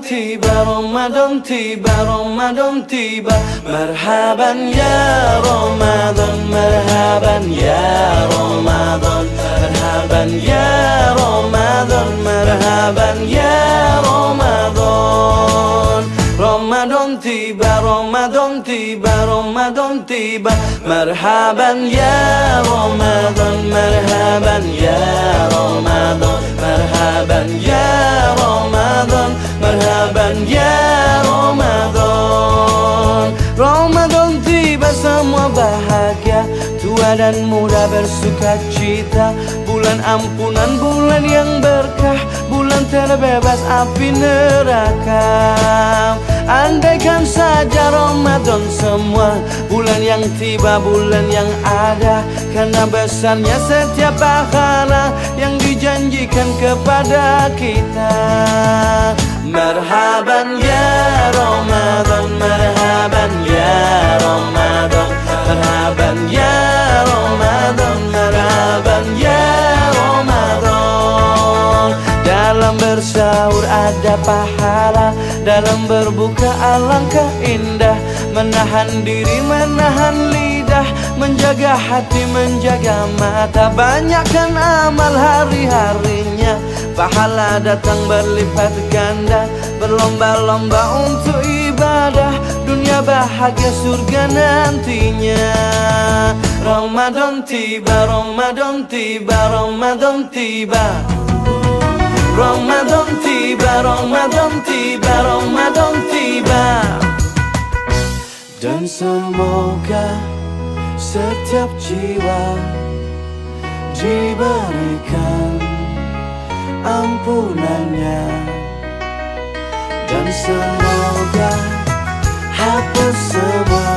tiba, Ramadan tiba, Ramadan tiba. Marhaban ya Ramadan, marhaban ya Ramadan, marhaban ya Ramadan, marhaban ya Ramadan. Ramadan tiba, Ramadan tiba, Ramadan tiba. Marhaban ya Ramadan, marhaban ya Ramadan, marhaban ya Ramadan, marhaban ya Ramadan. Ramadan tiba, semua bahagia, tua dan muda bersuka cita. Bulan ampunan, bulan yang berkah, bulan terbebas api neraka. Andaikan saja Ramadan semua, bulan yang tiba, bulan yang ada. Karena besarnya setiap pahala yang dijanjikan kepada kita. Marhaban ya Ramadan, marhaban ya Ramadan, marhaban ya Ramadan, marhaban ya Ramadan. Dalam bersahur ada pahala, dalam berbuka alangkah indah. Menahan diri, menahan lidah, menjaga hati, menjaga mata. Banyakkan amal hari-harinya, pahala datang berlipat ganda. Berlomba-lomba untuk ibadah, dunia bahagia surga nantinya. Ramadan tiba, Ramadan tiba, Ramadan tiba. Ramadan tiba, Ramadan tiba, Ramadan tiba. Dan semoga setiap jiwa diberikan ampunannya. Dan semoga hapus semua